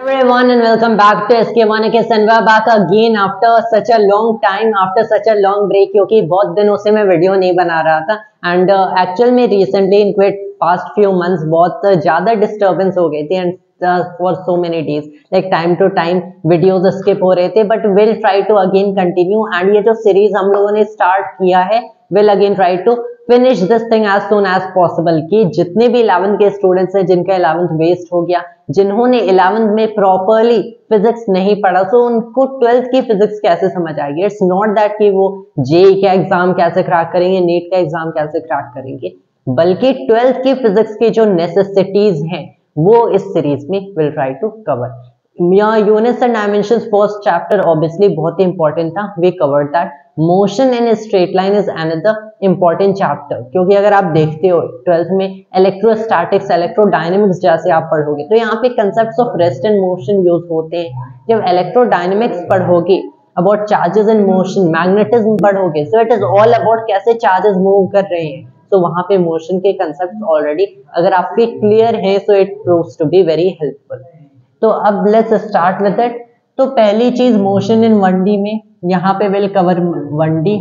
Everyone and welcome back to SK1 and we're back again after such a long time, after such a long break, क्योंकि बहुत दिनों से मैं video नहीं बना रहा था एंड एक्चुअल में recently in past few months बहुत ज़्यादा डिस्टर्बेंस हो गई थी and for so many days like time to time videos skip हो रहे थे, but will try to again continue and ये जो सीरीज हम लोगों ने स्टार्ट किया है will again try to finish this thing as soon as possible कि जितने भी 11th के स्टूडेंट्स हैं जिनका 11th वेस्ट हो गया, जिन्होंने 11th में प्रॉपरली फिजिक्स नहीं पढ़ा, तो उनको 12th की फिजिक्स कैसे समझ आएगी। इट्स नॉट दैट कि वो जेईई का एग्जाम कैसे क्रैक करेंगे, नीट का एग्जाम कैसे क्रैक करेंगे, बल्कि 12th की फिजिक्स की जो नेसेसिटीज हैं वो इस सीरीज में will try to cover. Units and dimensions first chapter obviously बहुत ही इंपॉर्टेंट था, we covered that. Motion in straight line is another important chapter, क्योंकि अगर आप देखते हो 12th में इलेक्ट्रोस्टैटिक्स इलेक्ट्रोडायनेमिक्स जैसे आप पढ़ोगे तो यहाँ पे concepts of rest and motion use होते हैं। जब इलेक्ट्रोडायनेमिक्स पढ़ोगे about charges in motion, magnetism पढ़ोगे, so it is all about कैसे चार्जेस मूव कर रहे हैं, तो वहां पे मोशन के कंसेप्ट ऑलरेडी अगर आपके क्लियर है so it proves to be very helpful. तो अब लेट्स स्टार्ट विद इट। तो पहली चीज मोशन इन 1D में यहाँ पे विल कवर 1D,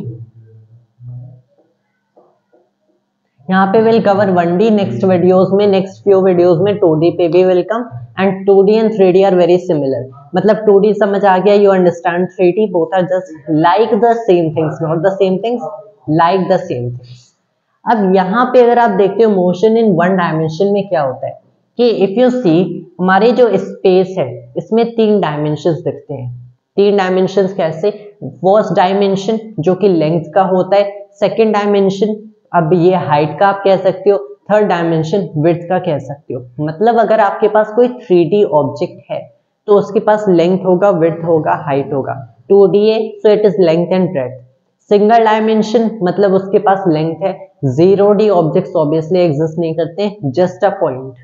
यहाँ पे will cover 1D। Next videos में, नेक्स्ट फ्यू वीडियोस में 2D पे भी will come and 2D and 3D are very similar. मतलब 2D समझ आ गया, you understand 3D both are just like the same things, not the same things, like the same things. अब यहाँ पे अगर आप देखते हो मोशन इन 1 डायमेंशन में क्या होता है कि इफ यू सी हमारे जो स्पेस है इसमें 3 डायमेंशंस दिखते हैं। 3 डायमेंशंस कैसे? फर्स्ट डायमेंशन जो कि लेंथ का होता है, सेकंड डायमेंशन अब ये हाइट का आप कह सकते हो, थर्ड डायमेंशन विड्थ का कह सकते हो। मतलब अगर आपके पास कोई 3D ऑब्जेक्ट है तो उसके पास लेंथ होगा, विड्थ होगा, हाइट होगा। 2D है so it is length and breadth. Single dimension मतलब उसके पास लेंथ है। 0D ऑब्जेक्ट्स ऑब्वियसली एग्जिस्ट नहीं करते, just a point,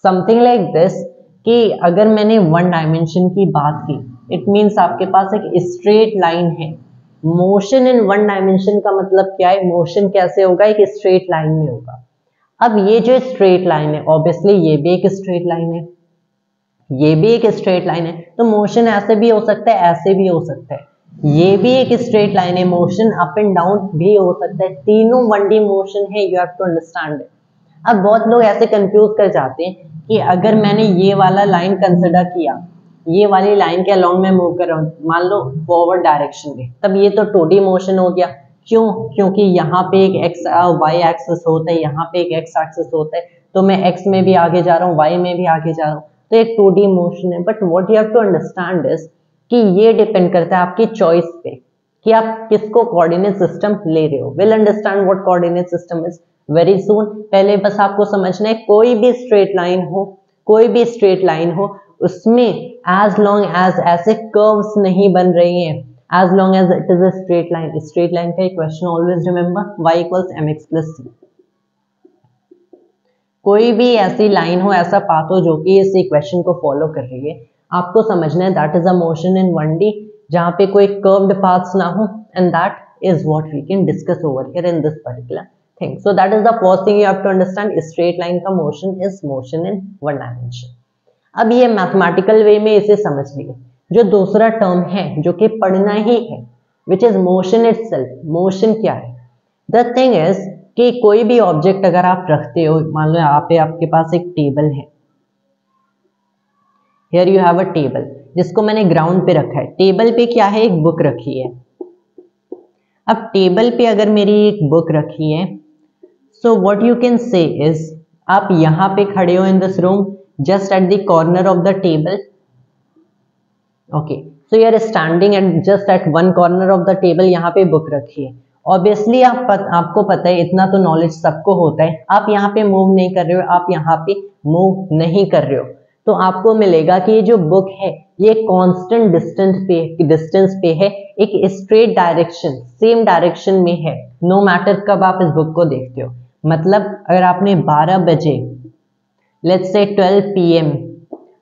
something like this. कि अगर मैंने 1 डायमेंशन की बात की, इट मींस आपके पास एक स्ट्रेट लाइन है। मोशन इन 1 डायमेंशन का मतलब क्या है? मोशन कैसे होगा? एक स्ट्रेट लाइन में होगा। अब ये जो स्ट्रेट लाइन है ऑब्वियसली ये भी एक स्ट्रेट लाइन है, ये भी एक स्ट्रेट लाइन है, तो मोशन ऐसे भी हो सकता है, ऐसे भी हो सकता है। ये भी एक स्ट्रेट लाइन है, मोशन अप एंड डाउन भी हो सकता है। तीनों 1D मोशन है, you have to understand it. अब बहुत लोग ऐसे कंफ्यूज कर जाते हैं कि अगर मैंने ये वाला लाइन कंसिडर किया, ये वाली लाइन के अलोंग में मूव कर रहा हूँ, मान लो फॉरवर्ड डायरेक्शन में, तब ये तो 2D मोशन हो गया। क्यों? क्योंकि यहाँ पे एक एक्स वाई एक्सिस होता है, यहाँ पे एक एक्स एक्सिस होता है, तो मैं एक्स में भी आगे जा रहा हूँ, वाई में भी आगे जा रहा हूँ, तो एक 2D मोशन है। But what you have to understand is कि ये डिपेंड करता है आपकी चॉइस पे कि आप किसको कोऑर्डिनेट सिस्टम ले रहे हो। Will understand what coordinate system is very soon. पहले बस आपको समझना है कोई भी स्ट्रेट लाइन हो, कोई भी स्ट्रेट लाइन हो, उसमें एज लॉन्ग एज ऐसे कर्व्स नहीं बन रही हैं, as long as it is a straight line. Straight line का equation always remember, y equals mx plus c। कोई भी ऐसी लाइन हो, ऐसा पाथ हो जो कि इस इक्वेशन को फॉलो कर रही है, आपको समझना है that is a motion in 1D जहां पे कोई कर्व्ड पाथ्स ना हो, and that is what we can discuss over here in this particular thing. So that is the first thing you have to understand, straight line का motion is motion in 1 dimension. अब ये mathematical वे में इसे समझ लिए। जो दूसरा term है जो कि पढ़ना ही है, which is motion itself. Motion क्या है? द थिंग इज कि कोई भी ऑब्जेक्ट अगर आप रखते हो, मान लो यहाँ पे आपके पास एक टेबल है, here you have a table जिसको मैंने ग्राउंड पे रखा है। टेबल पे क्या है? एक बुक रखी है। अब टेबल पे अगर मेरी एक बुक रखी है, so what you can say is, आप यहां पे खड़े हो in this room just at the corner of the table, okay, so you are standing at just at one corner of the table, यहाँ पे बुक रखी है। ऑब्वियसली आपको पता है, इतना तो नॉलेज सबको होता है, आप यहाँ पे मूव नहीं कर रहे हो, आप यहाँ पे मूव नहीं कर रहे हो, तो आपको मिलेगा कि ये जो बुक है ये कांस्टेंट डिस्टेंस पे है, एक स्ट्रेट डायरेक्शन, सेम डायरेक्शन में है, नो मैटर कब आप इस बुक को देखते हो। मतलब अगर आपने 12 बजे लेट्स से 12 PM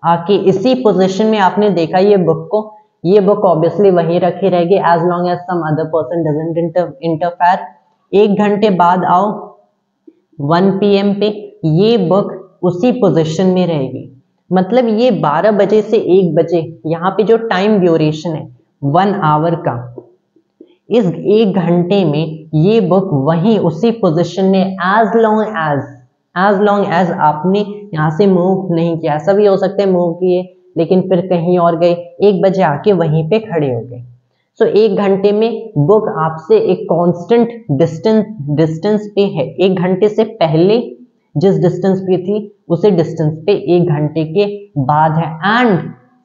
आके इसी पोजीशन में आपने देखा ये बुक को, ये बुक ऑब्वियसली वहीं रखी रहेगी as long as some other person doesn't interfere. 1 घंटे बाद आओ 1 PM पे, ये बुक उसी पोजीशन में रहेगी। मतलब ये 12 बजे से 1 बजे यहाँ पे जो टाइम ड्यूरेशन है 1 आवर का, इस 1 घंटे में ये बुक वहीं उसी पोजीशन में एज लॉन्ग एज आपने यहाँ से मूव नहीं किया, ऐसा भी हो सकता है मूव किए लेकिन फिर कहीं और गए, 1 बजे आके वहीं पे खड़े हो गए। सो 1 घंटे में बुक आपसे एक कांस्टेंट डिस्टेंस पे है, 1 घंटे से पहले जिस डिस्टेंस पे थी उसी डिस्टेंस पे 1 घंटे के बाद है, एंड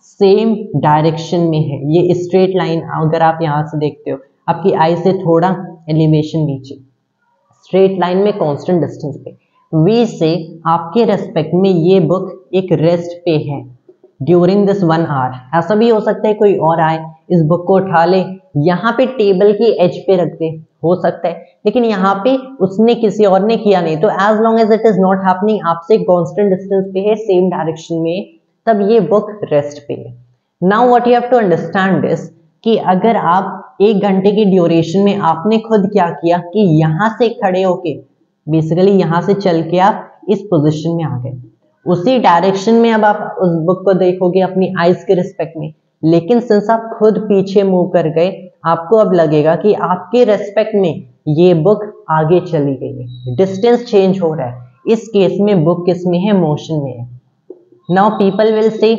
सेम डायरेक्शन में है। ये स्ट्रेट लाइन अगर आप यहाँ से देखते हो, आपकी आई से थोड़ा एलिवेशन नीचे, स्ट्रेट लाइन में कांस्टेंट डिस्टेंस पे, वी से आपके रेस्पेक्ट में ये बुक एक रेस्ट पे है ड्यूरिंग दिस 1 आवर। ऐसा भी हो सकता है कोई और आए, इस बुक को उठा ले, यहाँ पे टेबल की एज पे रख दे, हो सकता है, लेकिन यहाँ पे उसने किसी और ने किया नहीं, तो as long as it is not happening, आपसे कांस्टेंट डिस्टेंस पे है, सेम डायरेक्शन में, तब ये बुक रेस्ट पे है। Now what you have to understand is कि अगर आप 1 घंटे की ड्यूरेशन में आपने खुद क्या किया कि यहाँ से खड़े होके बेसिकली यहाँ से चल के आप इस पोजीशन में आ गए, उसी डायरेक्शन में अब आप उस बुक को देखोगे अपनी आईज के रिस्पेक्ट में, लेकिन सिंस आप खुद पीछे मूव कर गए, आपको अब लगेगा कि आपके रेस्पेक्ट में ये बुक आगे चली गई है, डिस्टेंस चेंज हो रहा है। इस केस में बुक किस में है? मोशन में है। Now people will say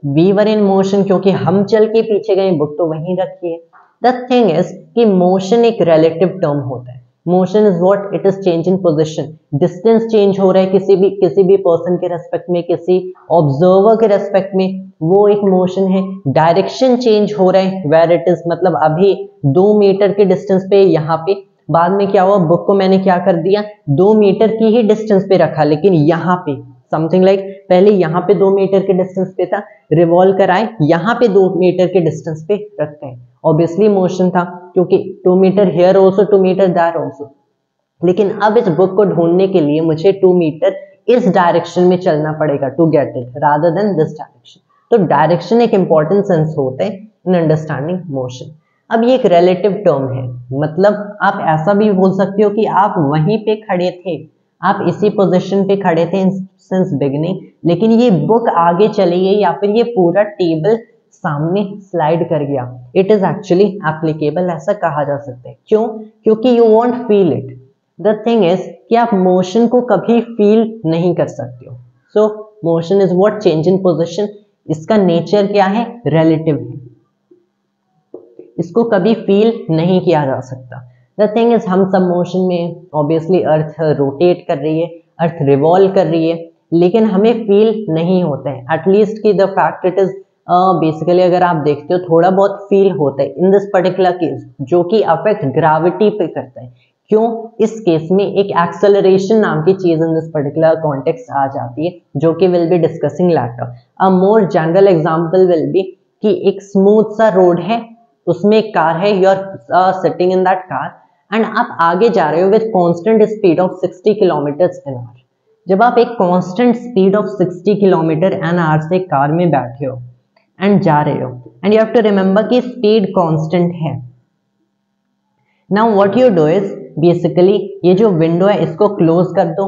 we were in motion, क्योंकि हम चल के पीछे गए, बुक तो वहीं रखी है। द थिंग इज कि मोशन एक रिलेटिव टर्म होता है। Motion is what? It is change in position, distance change हो रहा है किसी भी पर्सन के रेस्पेक्ट में, किसी ऑब्जर्वर के रेस्पेक्ट में, वो एक मोशन है। डायरेक्शन चेंज हो रहा है, वेयर इट इज, मतलब अभी 2 मीटर के डिस्टेंस पे यहाँ पे, बाद में क्या हुआ, बुक को मैंने क्या कर दिया, 2 मीटर की ही डिस्टेंस पे रखा, लेकिन यहाँ पे समथिंग लाइक पहले यहाँ पे 2 मीटर के डिस्टेंस पे था, रिवॉल्व कराए यहाँ पे 2 मीटर के डिस्टेंस पे रखते हैं, ऑब्वियसली मोशन था, क्योंकि 2 metre here also 2 metre that also. लेकिन अब इस बुक को ढूंढने के लिए मुझे 2 मीटर इस डायरेक्शन में चलना पड़ेगा to get it rather than this direction. तो डायरेक्शन एक इंपॉर्टेंट सेंस होता है इन अंडरस्टैंडिंग मोशन। अब ये एक रिलेटिव टर्म है, मतलब आप ऐसा भी बोल सकते हो कि आप वहीं पे खड़े थे, आप इसी पोजीशन पे खड़े थे सिंस बिगिनिंग, लेकिन ये बुक आगे चली गई या फिर ये पूरा टेबल सामने स्लाइड कर गया। इट इज एक्चुअली एप्लीकेबल, ऐसा कहा जा सकता है। क्यों? क्योंकि you want feel it. The thing is कि आप मोशन को कभी फील नहीं कर सकते हो। सो motion is what? Change in position. इसका नेचर क्या है? रिलेटिव है, इसको कभी फील नहीं किया जा सकता। द थिंग इज हम सब मोशन में, ऑब्वियसली अर्थ रोटेट कर रही है, अर्थ रिवॉल्व कर रही है, लेकिन हमें फील नहीं होता है, एटलीस्ट की the fact it is basically अगर आप देखते हो थोड़ा बहुत फील होता है इन दिस पर्टिकुलर केस, जो कि अफेक्ट ग्रेविटी पे करता है। क्यों? इस केस में एक एक्सेलरेशन नाम की चीज इन दिस पर्टिकुलर कॉन्टेक्स्ट आ जाती है, जो कि will be discussing later. A more general example will be कि एक स्मूथ सा रोड है, उसमें एक कार है, you are sitting in that car and आप आगे जा रहे हो with constant speed of 60 kilometre in hour. जब आप एक constant speed of 60 kilometre an hour से कार में बैठे हो एंड जा रहे हो, and you have to remember कि स्पीड कांस्टेंट है। Now what you do is basically ये जो विंडो है इसको क्लोज कर दो,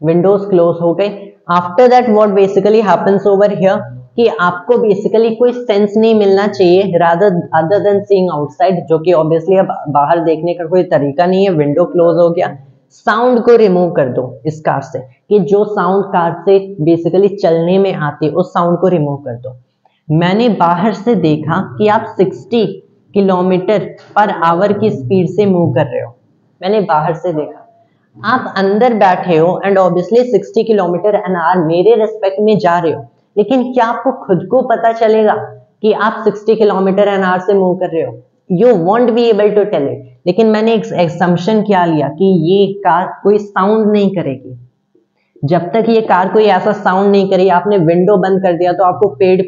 विंडोज क्लोज हो गए। After that what basically happens over here कि आपको बेसिकली कोई सेंस नहीं मिलना चाहिए rather other than seeing outside, जो कि ऑब्वियसली अब बाहर देखने का कोई तरीका नहीं है, विंडो क्लोज हो गया। साउंड को रिमूव कर दो इस कार से, कि जो साउंड कार से बेसिकली चलने में आती उस साउंड को रिमूव कर दो। मैंने बाहर से देखा कि आप 60 किलोमीटर पर आवर की स्पीड से मूव कर रहे हो, मैंने बाहर से देखा। आप अंदर बैठे हो and obviously 60 kilometre an our मेरे रेस्पेक्ट में जा रहे हो, लेकिन क्या आपको खुद को पता चलेगा कि आप 60 किलोमीटर एन आवर से मूव कर रहे हो? You won't be able to tell it. लेकिन मैंने एक एग्जम्पशन क्या लिया कि ये कार कोई साउंड नहीं करेगी। जब तक ये कार कोई ऐसा साउंड नहीं करेगी, आपने विंडो बंद कर दिया तो आपको पेड़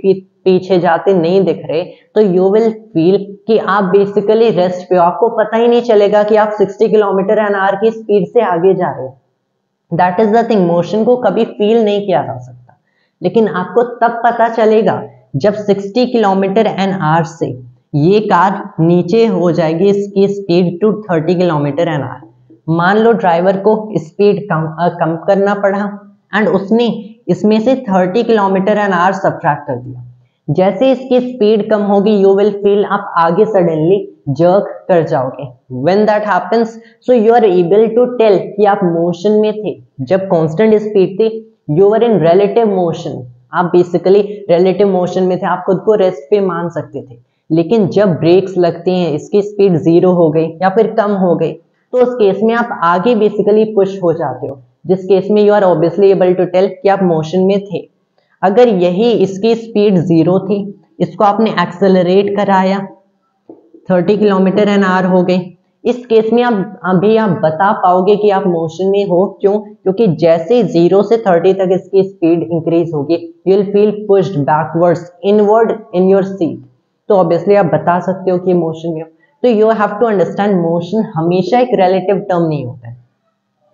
पीछे जाते नहीं दिख रहे, तो यू विल फील कि आप बेसिकली रेस्ट पे हो, आपको पता ही नहीं चलेगा कि आप 60 किलोमीटर एन आवर की स्पीड से आगे जा रहे हो। That is the thing, motion को कभी फील नहीं किया जा सकता, लेकिन आपको तब पता चलेगा जब 60 किलोमीटर एन आवर से ये कार नीचे हो जाएगी इसकी speed to 30 kilometre an hour. मान लो ड्राइवर को स्पीड कम करना पड़ा एंड उसने इसमें से 30 किलोमीटर एन आवर सब्ट्रैक्ट कर दिया। जैसे इसकी स्पीड कम होगी यू विल फील आप आगे सडनली जर्क कर जाओगे। When that happens so you are able to tell कि आप मोशन में थे। जब कांस्टेंट स्पीड थी you are in relative motion, आप बेसिकली रिलेटिव मोशन में थे, आप खुद को रेस्ट पे मान सकते थे। लेकिन जब ब्रेक्स लगते हैं, इसकी स्पीड 0 हो गई या फिर कम हो गई, तो उस केस में आप आगे बेसिकली पुश हो जाते हो, जिस केस में you are obviously able to tell कि आप मोशन में थे। अगर यही इसकी स्पीड 0 थी, इसको आपने एक्सेलरेट कराया, 30 किलोमीटर एन आवर हो गई, इस केस में आप बता पाओगे कि आप मोशन में हो। क्यों? क्योंकि जैसे 0 से 30 तक इसकी स्पीड इंक्रीज होगी you will feel pushed backwards inward in your seat, तो ऑब्वियसली आप बता सकते हो कि मोशन में हो। तो you have to understand motion हमेशा एक रिलेटिव टर्म नहीं होता है।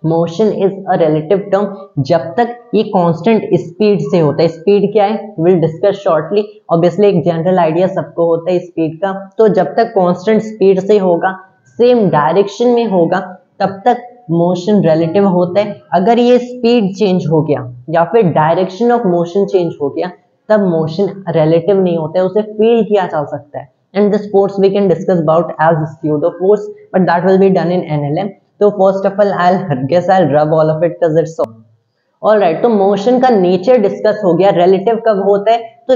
Motion is a relative term जब तक ये कांस्टेंट स्पीड से होता है। स्पीड क्या है विल डिस्कस शॉर्टली। ऑब्वियसली एक जनरल आइडिया सबको होता है स्पीड का, तो जब तक कांस्टेंट स्पीड से होगा, सेम डायरेक्शन में होगा, तब तक मोशन रिलेटिव होता है। अगर ये स्पीड चेंज हो गया या फिर डायरेक्शन ऑफ मोशन चेंज हो गया तब मोशन रिलेटिव नहीं होता है, उसे फील किया जा सकता है। And this force we can discuss about as pseudo force, but that will be done in NLM. तो first of all I'll rub all of it because it's so alright. तो मोशन का nature discuss हो गया। Relative कब होता है? तो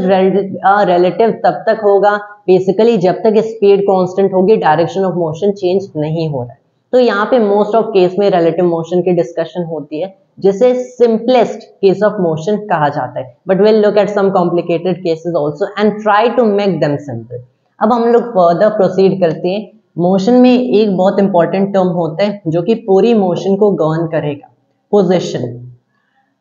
relative तब तक होगा बेसिकली जब तक स्पीड कांस्टेंट होगी, डायरेक्शन ऑफ मोशन चेंज नहीं हो रहा है। तो यहाँ पे मोस्ट ऑफ केस में रिलेटिव मोशन की डिस्कशन होती है, जिसे सिंपलेस्ट केस ऑफ मोशन कहा जाता है। But will look at some complicated cases also and try to make them simple. अब हम लोग फर्दर प्रोसीड करते हैं। मोशन में एक बहुत इंपॉर्टेंट टर्म होता है जो कि पूरी मोशन को गवर्न करेगा, position.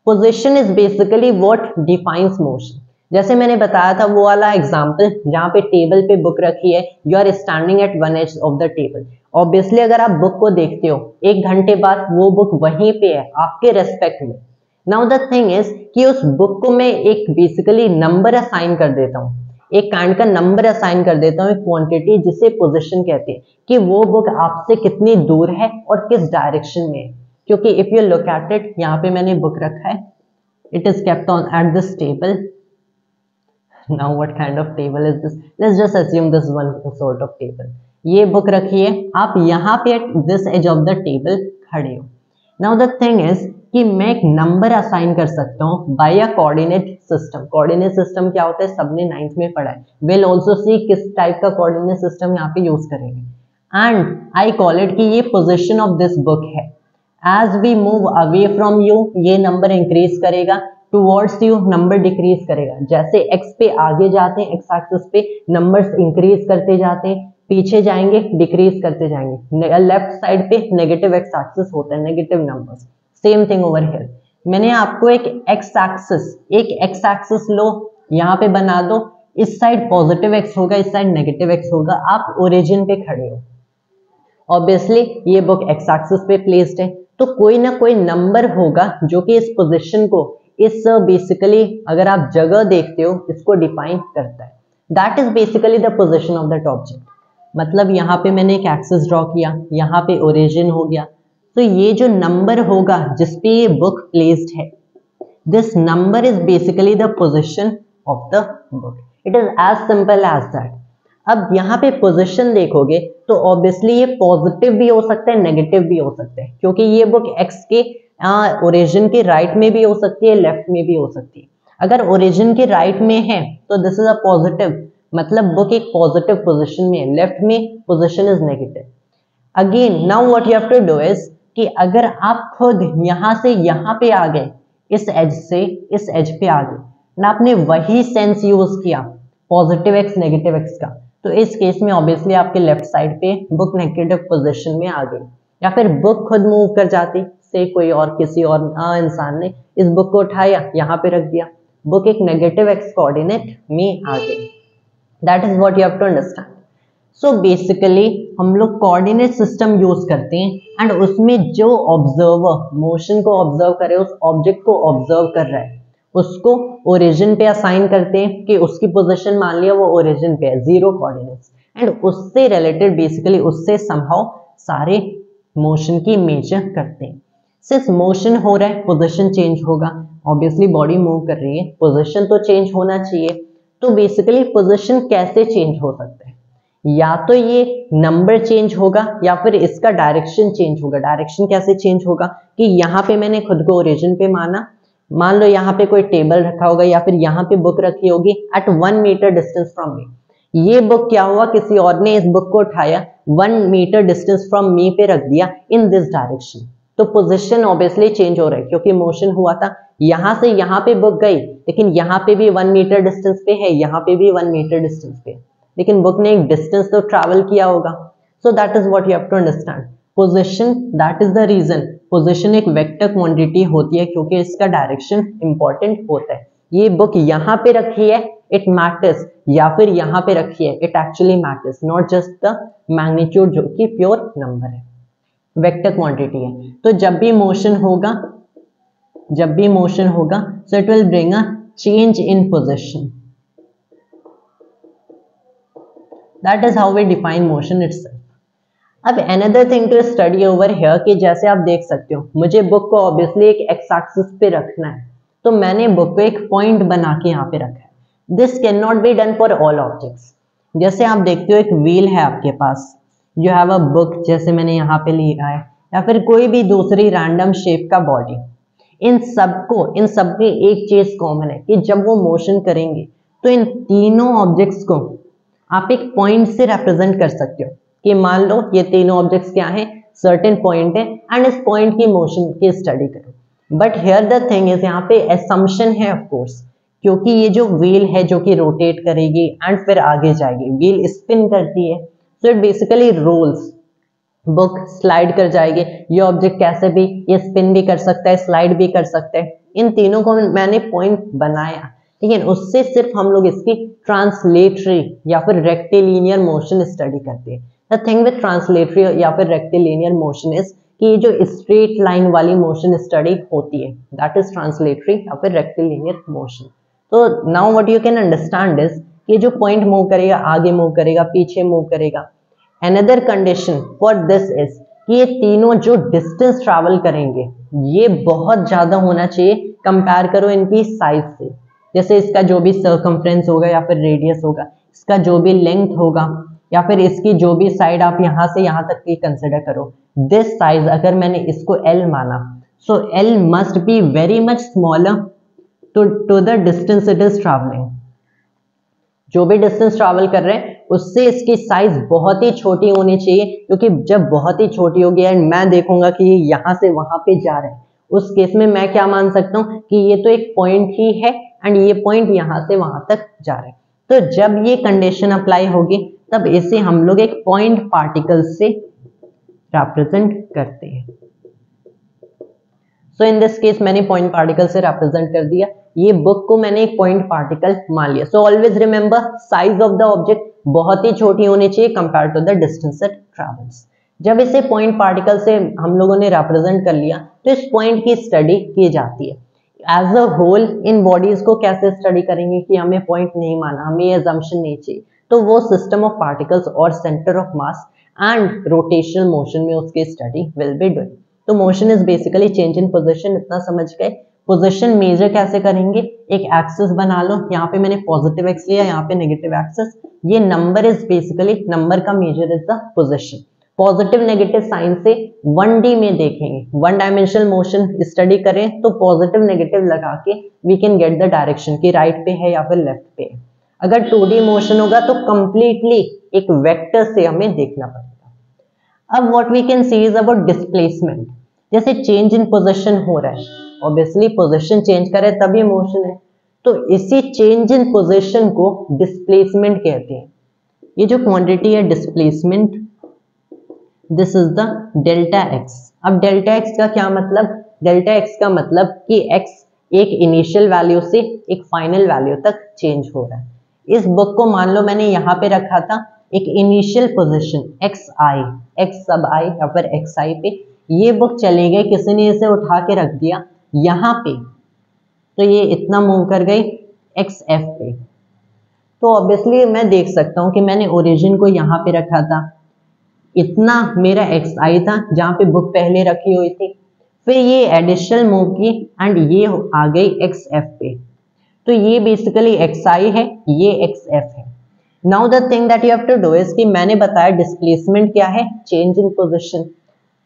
Position is basically what defines motion. जैसे मैंने बताया था वो वाला एग्जांपल जहां पे टेबल पे बुक रखी है, you are standing at one edge of the table. Obviously अगर आप बुक को देखते हो 1 घंटे बाद वो बुक वहीं पे है आपके रेस्पेक्ट में। नाउ द थिंग इज कि उस बुक को मैं एक बेसिकली नंबर असाइन कर देता हूँ, एक काइंड का नंबर असाइन कर देता हूँ, एक क्वांटिटी जिसे पोजीशन कहते हैं, कि वो बुक आपसे कितनी दूर है और किस डायरेक्शन में है। क्योंकि if you look at it, यहाँ पे मैंने बुक रखा है, it is kept on at this table. Now what kind of table is this? Let's just assume this one sort of table. ये बुक रखी है, आप यहाँ पे at this edge of the table खड़े हो। नाउ द थिंग इज कि मैं एक नंबर असाइन कर सकता हूँ by a coordinate system. Coordinate system क्या होता है सबने 9th में पढ़ा है। विल ऑल्सो सी किस टाइप का कोऑर्डिनेट सिस्टम यहाँ पे यूज करेंगे। एंड आई कॉल इट कि ये पोजीशन ऑफ दिस बुक है। As we move away from you, ये नंबर इंक्रीज करेगा, टुवर्ड्स यू नंबर डिक्रीज करेगा। जैसे एक्स पे आगे जाते हैं, एक्स एक्सिस पे नंबर्स इंक्रीज करते जाते हैं, पीछे जाएंगे डिक्रीज करते जाएंगे। लेफ्ट साइड पे नेगेटिव एक्स एक्सिस होता है, negative numbers. Same thing over here. मैंने आपको एक एक्स एक्सिस लो, यहाँ पे बना दो, इस साइड पॉजिटिव एक्स होगा, इस साइड नेगेटिव एक्स होगा, आप ओरिजिन पे खड़े हो। ऑब्वियसली ये बुक एक्स एक्सिस पे प्लेस्ड है, तो कोई ना कोई नंबर होगा जो कि इस पोजीशन को, इस बेसिकली अगर आप जगह देखते हो इसको डिफाइन करता है। That is basically the position of that object. मतलब यहाँ पे मैंने एक एक्सिस ड्रॉ किया, यहाँ पे ओरिजिन हो गया, तो ये जो नंबर होगा जिसपे ये बुक प्लेस्ड है, this number is basically the position of the book. It is as simple as that. अब यहाँ पे पोजीशन देखोगे तो ऑब्वियसली ये पॉजिटिव भी हो सकता है, नेगेटिव भी हो सकता है, क्योंकि ये बुक एक्स के ओरिजिन के राइट में भी हो सकती है, लेफ्ट में भी हो सकती है। अगर ओरिजिन के राइट में है तो दिस इज अ पॉजिटिव, मतलब बुक एक पॉजिटिव पोजीशन में है, लेफ्ट में position is negative. Again now what you have to do is कि अगर आप खुद यहाँ से यहाँ पे आ गए, इस एज से इस एज पे आ गए, ना आपने वही सेंस यूज किया पॉजिटिव एक्स नेगेटिव एक्स का, तो इस केस में ऑब्वियसली आपके लेफ्ट साइड पे बुक नेगेटिव पोजीशन में आ गई, या फिर बुक खुद मूव कर जाती से कोई और किसी और इंसान ने इस बुक को उठाया यहाँ पे रख दिया, बुक एक नेगेटिव एक्स कोऑर्डिनेट में आ गई। That is what you have to understand. So basically हम लोग कोऑर्डिनेट सिस्टम यूज करते हैं एंड उसमें जो ऑब्जर्वर मोशन को ऑब्जर्व करे, उस ऑब्जेक्ट को ऑब्जर्व कर रहा है, उसको ओरिजिन पे असाइन करते हैं कि उसकी पोजीशन मान लिया वो ओरिजिन पे है, 0 कोऑर्डिनेट्स, एंड उससे रिलेटेड बेसिकली उससे समहाउ सारे मोशन की मेजर करते हैं। सिंस मोशन हो रहा है पोजीशन चेंज होगा, ऑब्वियसली बॉडी मूव कर रही है, पोजीशन तो चेंज होना चाहिए। तो बेसिकली पोजीशन कैसे चेंज हो सकता है, या तो ये नंबर चेंज होगा या फिर इसका डायरेक्शन चेंज होगा। डायरेक्शन कैसे चेंज होगा कि यहाँ पे मैंने खुद को ओरिजिन पे माना, मान लो यहाँ पे कोई टेबल रखा होगा या फिर यहाँ पे बुक रखी होगी at 1 metre distance from me. ये बुक क्या हुआ, किसी और ने इस बुक को उठाया 1 मीटर डिस्टेंस फ्रॉम मी पे रख दिया इन दिस डायरेक्शन। तो पोजीशन ऑब्वियसली चेंज हो रहा है क्योंकि मोशन हुआ था। यहाँ से यहाँ पे बुक गई, लेकिन यहाँ पे भी 1 मीटर डिस्टेंस पे है, यहाँ पे भी 1 मीटर डिस्टेंस पे, लेकिन बुक ने एक डिस्टेंस तो ट्रैवल किया होगा। So that is what you have to understand. Position, that is the reason position एक वेक्टर क्वांटिटी होती है क्योंकि इसका डायरेक्शन इंपॉर्टेंट होता है। ये बुक यहाँ पे रखी है, इट मैटर्स, या फिर यहाँ पे रखी है, it actually matters, not just the magnitude जो कि प्योर नंबर है, वेक्टर क्वांटिटी है। तो जब भी मोशन होगा so it will bring a change in position. That is how we define motion itself. अब another thing to study over here कि जैसे आप देख सकते हो मुझे बुक को ऑब्वियसली एक एक्स एक्सिस पे रखना है, तो मैंने बुक को एक पॉइंट बना के यहाँ पे रखा है। This can not be done for all objects. जैसे आप देखते हो एक व्हील है आपके पास, यू हैव अ बुक, जैसे मैंने यहाँ पे लिया है, या फिर कोई भी दूसरी रैंडम शेप का बॉडी, इन सबके एक चीज कॉमन है कि जब वो मोशन करेंगे तो इन तीनों ऑब्जेक्ट्स को आप एक पॉइंट से रिप्रेजेंट कर सकते हो कि मान लो ये तीनों ऑब्जेक्ट्स क्या हैं, सर्टेन पॉइंट है एंड इस पॉइंट की मोशन की स्टडी करो। But here the thing is, यहाँ पे असम्पशन है ऑफ कोर्स, क्योंकि ये जो व्हील है जो कि रोटेट करेगी एंड फिर आगे जाएगी, व्हील स्पिन करती है, so it basically rolls, book slide कर जाएगी। ये ऑब्जेक्ट कैसे भी, ये स्पिन भी कर सकता है, स्लाइड भी कर सकता है। इन तीनों को मैंने पॉइंट बनाया, लेकिन उससे सिर्फ हम लोग इसकी ट्रांसलेटरी या फिर रेक्टिलिनियर मोशन स्टडी करते हैं। द थिंग विद ट्रांसलेटरी या फिर रेक्टिलिनियर मोशन इज कि ये जो स्ट्रेट लाइन वाली मोशन स्टडी होती है, दैट इज ट्रांसलेटरी या फिर रेक्टिलिनियर मोशन। तो now what you can understand is ये जो पॉइंट मूव करेगा, आगे मूव करेगा, पीछे मूव करेगा। Another condition for this is कि ये तीनों जो डिस्टेंस ट्रैवल करेंगे ये बहुत ज्यादा होना चाहिए कंपेयर करो इनकी साइज से। जैसे इसका जो भी सर्कमफ्रेंस होगा या फिर रेडियस होगा, इसका जो भी लेंथ होगा, या फिर इसकी जो भी साइड आप यहाँ से यहाँ तक की कंसिडर करो, दिस साइज अगर मैंने इसको L माना, so L must be very much smaller to the distance it is travelling. जो भी डिस्टेंस ट्रैवल कर रहे हैं उससे इसकी साइज बहुत ही छोटी होनी चाहिए, क्योंकि जब बहुत ही छोटी होगी एंड मैं देखूंगा कि ये यहाँ से वहां पे जा रहा है, उस केस में मैं क्या मान सकता हूँ कि ये तो एक पॉइंट ही है एंड ये पॉइंट यहाँ से वहां तक जा रहा है। तो जब ये कंडीशन अप्लाई होगी तब इसे हम लोग एक पॉइंट पार्टिकल से रिप्रेजेंट करते हैं। सो इन दिस केस मैंने पॉइंट पार्टिकल से रिप्रेजेंट कर दिया, ये बुक को मैंने एक पॉइंट पार्टिकल मान लिया। So always remember size of the object बहुत ही छोटी होनी चाहिए compare to the distance it travels. जब इसे पॉइंट पार्टिकल से हम लोगों ने रिप्रेजेंट कर लिया तो इस पॉइंट की स्टडी की जाती है। As a whole in bodies को कैसे स्टडी करेंगे कि हमें पॉइंट नहीं माना, हमें ये assumption नहीं चाहिए, तो वो सिस्टम ऑफ पार्टिकल्स और centre of mass and rotational motion में उसकी स्टडी विल बी डूइंग। तो motion is basically change in position, इतना समझ गए। पोजीशन मेजर कैसे करेंगे, एक एक्सिस बना लो, यहाँ पे मैंने पॉजिटिव एक्स लिया, यहाँ पे नेगेटिव एक्सिस, ये नंबर इज बेसिकली, नंबर का measure is the position. Positive negative sign से 1D में देखेंगे, 1 डायमेंशनल मोशन स्टडी करें तो पॉजिटिव नेगेटिव लगा के we can get the direction कि राइट पे है या फिर लेफ्ट पे है। अगर 2D मोशन होगा तो कंप्लीटली एक वेक्टर से हमें देखना पड़ेगा। अब what we can see is about displacement. जैसे चेंज इन पोजीशन हो रहा है, ऑब्वियसली पोजीशन चेंज करे तभी मोशन है, तो इसी चेंज इन पोजीशन को डिस्प्लेसमेंट कहते हैं। ये जो क्वांटिटी है displacement, this is the delta x. अब डेल्टा एक्स का क्या मतलब, डेल्टा एक्स का मतलब कि एक्स एक इनिशियल वैल्यू से एक फाइनल वैल्यू तक चेंज हो रहा है। इस बुक को मान लो मैंने यहाँ पे रखा था एक इनिशियल पोजीशन एक्स आई, एक्स सब आई या फिर एक्स आई पे, ये बुक चली गई, किसी ने इसे उठा के रख दिया यहाँ पे, तो ये इतना मूव कर गई एक्स एफ पे। तो ऑब्वियसली मैं देख सकता हूँ कि मैंने ओरिजिन को यहाँ पे रखा था, इतना मेरा एक्स आई था जहाँ पे बुक पहले रखी हुई थी, फिर ये एडिशनल मूव की एंड ये आ गई एक्स एफ पे, तो ये बेसिकली एक्स आई है, ये एक्स एफ है। Now the thing that you have to do is कि मैंने बताया डिस्प्लेसमेंट क्या है, change in position.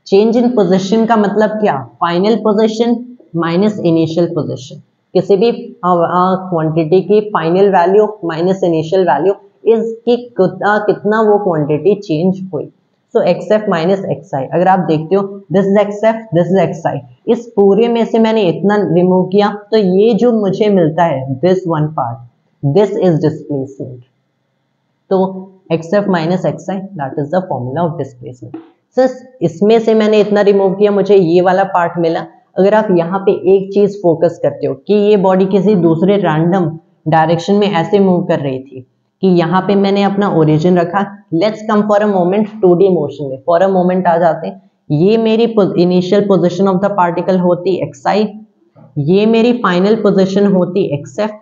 Change in position का मतलब क्या, final position minus initial position, किसी भी क्वांटिटी की final value minus initial value is कि कितना वो क्वांटिटी चेंज हुई। So x f minus x i, अगर आप देखते हो this is x f, this is x आई, इस पूरे में से मैंने इतना रिमूव किया तो ये जो मुझे मिलता है this one part, this is displacement. तो x f minus x i that is the formula of displacement. Sir इसमें से मैंने इतना रिमूव किया, मुझे ये वाला पार्ट मिला। अगर आप यहाँ पे एक चीज फोकस करते हो कि ये बॉडी किसी दूसरे रैंडम डायरेक्शन में ऐसे मूव कर रही थी कि यहाँ पे मैंने अपना ओरिजिन रखा। Let's come for a moment 2D motion में, फॉर अ मोमेंट आ जाते हैं। ये मेरी initial position of the particle होती एक्स आई, ये मेरी फाइनल पोजीशन होती एक्स एफ।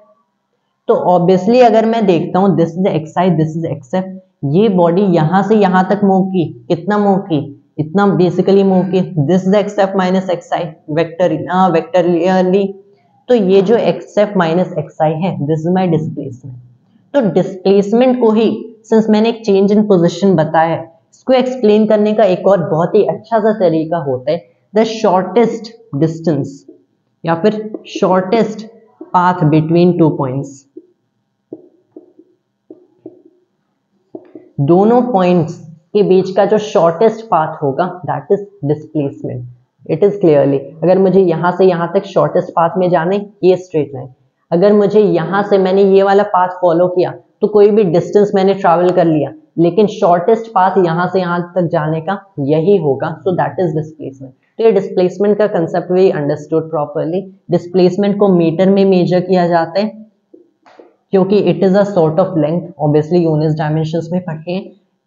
तो ऑब्वियसली अगर मैं देखता हूँ this is x I, this is x F, ये बॉडी यहाँ से यहाँ तक मूव की, कितना मूव की, इतना बेसिकली मूव की, this is x f minus x i vectorly. तो ये जो x f minus x i है दिस इज माई डिस्प्लेसमेंट। तो डिस्प्लेसमेंट को ही सिंस मैंने एक चेंज इन पोजीशन बताया, इसको एक्सप्लेन करने का एक और बहुत ही अच्छा सा तरीका होता है द शॉर्टेस्ट डिस्टेंस या फिर shortest path between two points. दोनों पॉइंट्स के बीच का जो शॉर्टेस्ट पाथ होगा that is displacement. It is clearly, अगर मुझे यहां से यहां तक शॉर्टेस्ट पाथ में जाने, ये स्ट्रेट लाइन, अगर मुझे यहां से मैंने ये वाला पाथ फॉलो किया तो कोई भी डिस्टेंस मैंने ट्रैवल कर लिया, लेकिन शॉर्टेस्ट पाथ यहां से यहां तक जाने का यही होगा, सो दैट इज डिस्प्लेसमेंट। तो ये डिस्प्लेसमेंट का कंसेप्ट भी अंडरस्टूड प्रॉपर्ली। डिस्प्लेसमेंट को मीटर में मेजर किया जाता है क्योंकि it is a sort of length, obviously units dimensions में पढ़े।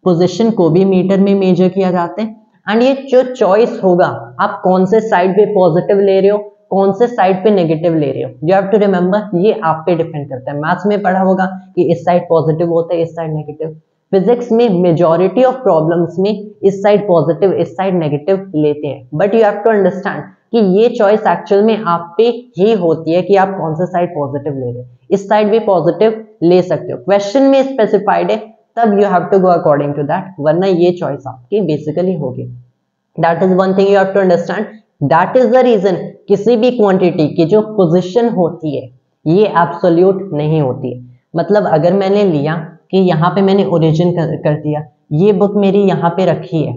पोजीशन को भी मीटर में मेजर किया जाता है एंड ये जो चॉइस होगा आप कौन से साइड पे पॉजिटिव ले रहे हो, कौन से साइड पे नेगेटिव ले रहे हो, यू हैव टू रिमेंबर ये आप पे डिपेंड करता है। मैथ्स में पढ़ा होगा कि इस साइड पॉजिटिव होता है, इस साइड नेगेटिव। फिजिक्स में मेजॉरिटी ऑफ प्रॉब्लम्स में इस साइड पॉजिटिव इस साइड नेगेटिव लेते हैं, but you have to understand कि ये चॉइस एक्चुअल में आप पे ही होती है कि आप कौन सा साइड पॉजिटिव ले रहे हो। इस साइड भी पॉजिटिव ले सकते हो, क्वेश्चन में स्पेसिफाइड है, तब you have to go according to that, वरना ये चॉइस आपकी बेसिकली होगी। That is one thing you have to understand. That is the reason किसी भी क्वांटिटी की जो पोजीशन होती है ये एब्सोल्यूट नहीं होती है। मतलब अगर मैंने लिया कि यहाँ पे मैंने ओरिजिन कर दिया, ये बुक मेरी यहाँ पे रखी है,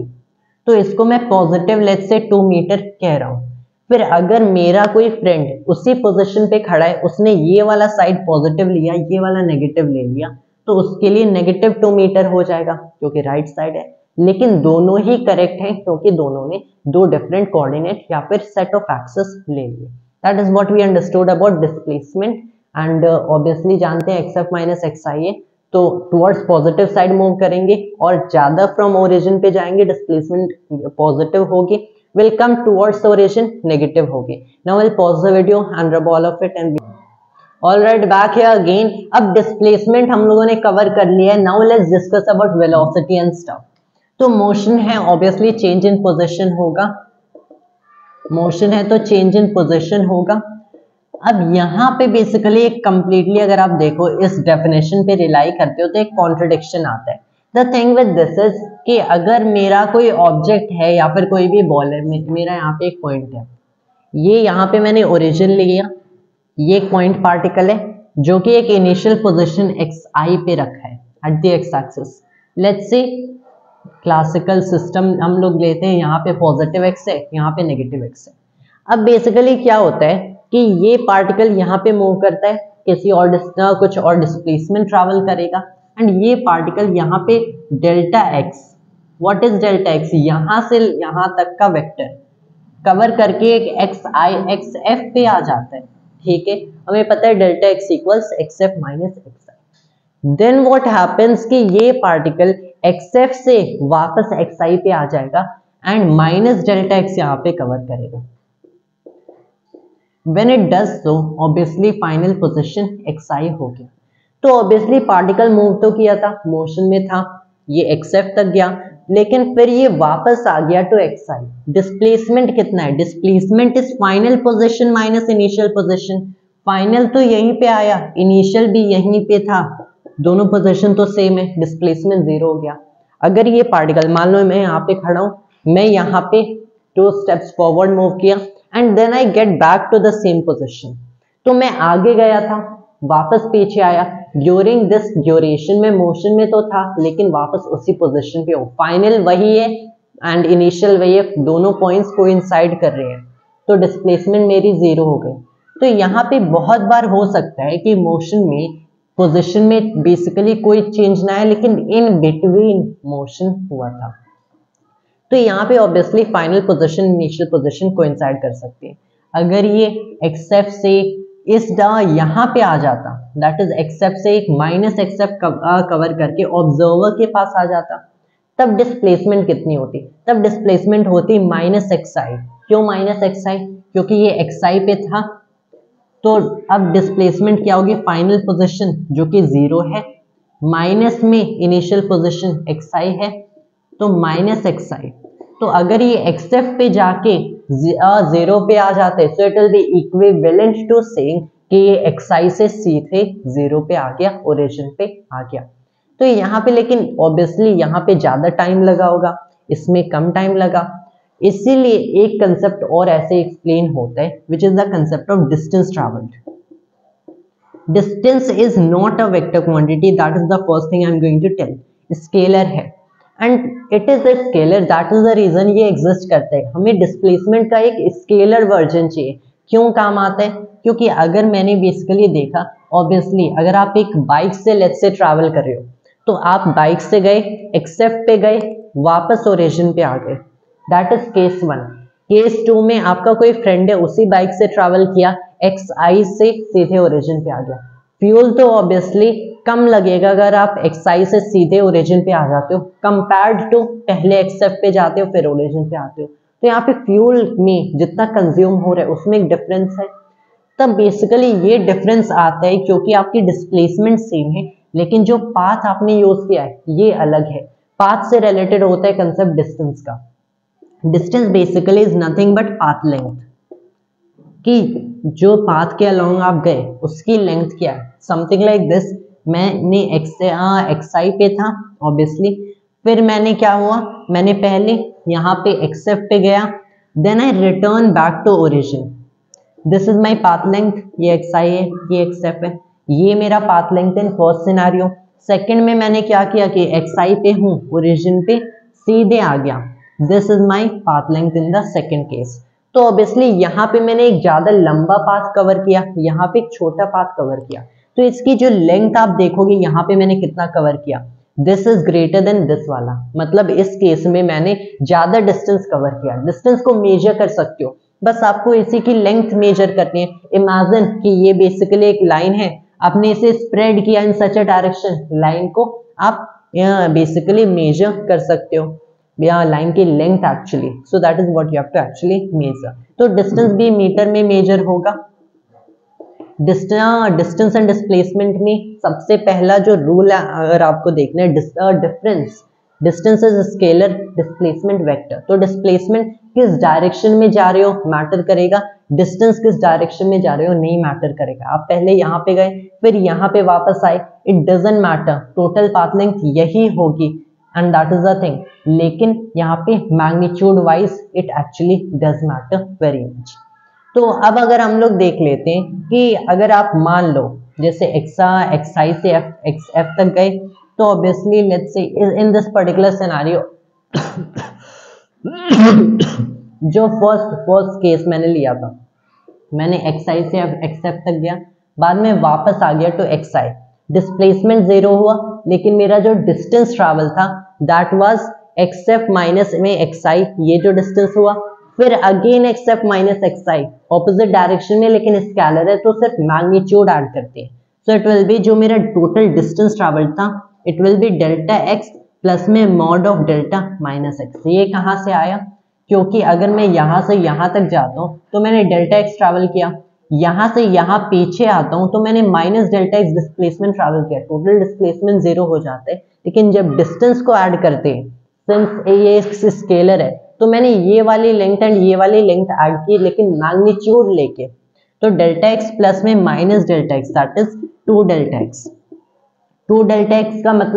तो इसको मैं पॉजिटिव लेट्स से 2 मीटर कह रहा हूँ। फिर अगर मेरा कोई फ्रेंड उसी पोजीशन पे खड़ा है, उसने ये वाला साइड पॉजिटिव लिया, ये वाला नेगेटिव ले लिया, तो उसके लिए नेगेटिव 2 मीटर हो जाएगा क्योंकि राइट साइड है। लेकिन दोनों ही करेक्ट हैं क्योंकि दोनों ने दो डिफरेंट कोऑर्डिनेट या फिर सेट ऑफ एक्सेस ले लिए। That is what we understood about displacement and obviously जानते हैं x f minus x i है, तो टुवर्ड्स पॉजिटिव साइड मूव करेंगे और ज्यादा फ्रॉम ओरिजिन पे जाएंगे, डिस्प्लेसमेंट पॉजिटिव होगी, will come towards the origin negative होगी। Now we'll pause the video and rub all of it and all right back here again। अब displacement हम लोगों ने कवर कर लिया है। Now let's discuss about velocity and stuff। तो motion है obviously change in position होगा, motion है तो change in position होगा। अब यहाँ पे बेसिकली एक कंप्लीटली अगर आप देखो इस डेफिनेशन पे रिलाई करते हो तो एक कॉन्ट्रडिक्शन आता है। The thing with this is कि अगर मेरा कोई ऑब्जेक्ट है या फिर कोई भी बॉल है, मेरा यहाँ पे एक पॉइंट है, ये यहाँ पे मैंने ओरिजिन लिया, ये एक पॉइंट पार्टिकल है जो कि एक इनिशियल पोजीशन एक्स आई पे रखा है at the x axis. Let's see classical system हम लोग लेते हैं, यहाँ पे पॉजिटिव एक्स है, यहाँ पे नेगेटिव एक्स है। अब बेसिकली क्या होता है कि ये पार्टिकल यहाँ पे मूव करता है, किसी और कुछ और डिस्प्लेसमेंट ट्रैवल करेगा एंड ये पार्टिकल यहाँ पे delta x, what is delta x, यहाँ से यहाँ तक का वेक्टर कवर करके एक एक्स आई एक्स एफ पे आ जाता है। ठीक है, हमें पता है delta x equals x f minus x i. Then what happens कि ये पार्टिकल एक्स एफ से वापस एक्स आई पे आ जाएगा एंड माइनस डेल्टा एक्स यहाँ पे कवर करेगा। When it does so, obviously final position xi हो गया। तो obviously पार्टिकल मूव तो किया था, मोशन में था, ये xf तक गया, लेकिन फिर ये वापस आ गया टू xi। डिस्प्लेसमेंट कितना है? Displacement is final position minus initial position. Final तो यहीं पे आया, इनिशियल भी यहीं पे था, दोनों पोजीशन तो सेम है, डिस्प्लेसमेंट 0 हो गया। अगर ये पार्टिकल, मान लो मैं यहाँ पे खड़ा हूँ, मैं यहाँ पे 2 स्टेप्स फॉरवर्ड मूव किया and then I get back to the same position, तो मैं आगे गया था, वापस पीछे आया, ड्यूरिंग दिस ड्यूरेशन में मोशन में तो था, लेकिन वापस उसी पोजीशन पे हो। फाइनल वही है एंड इनिशियल वही है, दोनों पॉइंट्स कोइंसाइड कर रहे हैं, तो डिस्प्लेसमेंट मेरी 0 हो गई। तो यहाँ पे बहुत बार हो सकता है कि मोशन में पोजीशन में बेसिकली कोई चेंज ना है, लेकिन इन बिटवीन मोशन हुआ था, तो यहाँ पे obviously final position initial position coincide कर सकती है। अगर ये एक्सेप्ट से इस यहाँ पे आ जाता, दैट इज एक्सेप्ट से एक माइनस एक्सेप्ट कवर करके ऑब्जर्वर के पास आ जाता, तब डिस्प्लेसमेंट कितनी होती? तब डिस्प्लेसमेंट होती माइनस एक्साई। क्यों माइनस एक्साई? क्योंकि ये एक्साई पे था, तो अब डिस्प्लेसमेंट क्या होगी? फाइनल पोजीशन जो कि 0 है, माइनस में इनिशियल पोजीशन एक्साई है, तो माइनस एक्साई। तो अगर ये एक्सेप्ट पे जाके 0 पे आ जाते, so it will be equivalent to saying कि ये एक्साई से सीधे 0 पे आ गया, ओरिजिन पे आ गया। तो यहाँ पे लेकिन ऑब्वियसली यहाँ पे ज्यादा टाइम लगा होगा, इसमें कम टाइम लगा, इसीलिए एक कंसेप्ट और ऐसे एक्सप्लेन होता है, which is the concept of distance travelled. Distance is not a vector quantity, that is the first thing I am going to tell. Scalar है and it is a scalar, that is the reason ये exist करता है। हमें displacement का एक scalar version चाहिए। क्यों काम आता है? क्योंकि अगर मैंने बेसिकली देखा, ऑब्वियसली अगर आप एक बाइक से लेट्स से ट्रैवल कर रहे हो, तो आप बाइक से गए, एक्सेप्ट पे गए, वापस ओरिजिन पे आ गए, दैट इज केस 1। केस 2 में आपका कोई फ्रेंड है, उसी बाइक से ट्रैवल किया, एक्सआई से सीधे ओरिजिन पे आ गया। फ्यूल तो ऑब्वियसली कम लगेगा अगर आप एक्सआई से सीधे ओरिजिन पे आ जाते हो, कंपेयर्ड टू पहले एक्सेप्ट पे जाते हो फिर ओरिजिन पे आते हो। तो यहाँ पे फ्यूल में जितना कंज्यूम हो रहा है उसमें एक डिफरेंस है। तब बेसिकली ये डिफरेंस आता है क्योंकि आपकी डिस्प्लेसमेंट सेम है, लेकिन जो पाथ आपने यूज किया है ये अलग है। पाथ से रिलेटेड होता है कंसेप्ट डिस्टेंस का। Distance basically is nothing but path length, कि जो पाथ के अलोंग आप गए उसकी लेंथ क्या है, समथिंग लाइक दिस। मैंने एक्सआई पे था ऑब्वियसली, फिर मैंने क्या हुआ, मैंने पहले यहाँ पे एक्सेप्ट पे गया, then I return back to origin, this is my path length, ये एक्सआई है, ये एक्सेप्ट है, ये मेरा path length in first scenario. Second में मैंने क्या किया कि एक्सआई पे हूँ, ओरिजिन पे सीधे आ गया, this is my path length in the second case. तो ऑब्वियसली यहाँ पे मैंने एक ज्यादा लंबा पाथ कवर किया, यहाँ पे एक छोटा पाथ कवर किया, तो इसकी जो लेंथ आप देखोगे यहाँ पे मैंने कितना कवर किया, this is greater than this वाला, मतलब इस केस में मैंने ज्यादा डिस्टेंस कवर किया। डिस्टेंस को मेजर कर सकते हो, बस आपको इसी की लेंथ मेजर करनी है। इमेजिन कि ये बेसिकली एक लाइन है, आपने इसे स्प्रेड किया इन सच अ डायरेक्शन, लाइन को आप बेसिकली मेजर कर सकते हो, लाइन की length actually, so that is what you have to actually measure. तो डिस्टेंस भी मीटर में मेजर होगा। डिस्टेंस एंड डिस्प्लेसमेंट में सबसे पहला जो रूल है, अगर आपको देखना है, difference, distance is scalar, displacement vector. तो डिस्प्लेसमेंट किस डायरेक्शन में जा रहे हो मैटर करेगा, डिस्टेंस किस डायरेक्शन में जा रहे हो नहीं मैटर करेगा। आप पहले यहाँ पे गए फिर यहाँ पे वापस आए, it doesn't matter, total path length यही होगी and that is the thing. लेकिन यहाँ पे magnitude wise it actually does matter very much. तो अब अगर हम लोग देख लेते हैं कि अगर आप मान लो जैसे एक्सआई से एफ तक गए, तो obviously let's say in this particular scenario जो फर्स्ट केस मैंने लिया था, मैंने एक्सआई से एक्सेप्ट तक गया, बाद में वापस आ गया टू एक्सआई, डिस्प्लेसमेंट 0 हुआ, लेकिन मेरा जो डिस्टेंस ट्रैवल था दैट वाज एक्सेप्ट माइनस में एक्सआई, ये जो डिस्टेंस हुआ, फिर again accept minus XI opposite direction में, लेकिन स्केलर है तो सिर्फ मैग्नीट्यूड ऐड करते हैं। सो इट विल बी जो मेरा टोटल डिस्टेंस ट्रैवल था, it will be delta x plus में mod of delta minus x. ये कहाँ से आया? क्योंकि अगर मैं यहाँ से यहाँ तक जाता हूँ तो मैंने डेल्टा एक्स ट्रैवल किया, यहाँ से यहाँ पीछे आता हूँ तो मैंने minus delta x displacement travel किया, टोटल डिस्प्लेसमेंट 0 हो जाता है। लेकिन जब डिस्टेंस को ऐड करते हैं सिंस ये एक स्केलर है तो मैंने ये वाली लेंथ एंड ये वाली लेंथ ऐड की, लेकिन मैग्नीट्यूड लेके, तो डेल्टा एक्स प्लस में minus delta x that is 2 delta x. 2 delta x का मतलब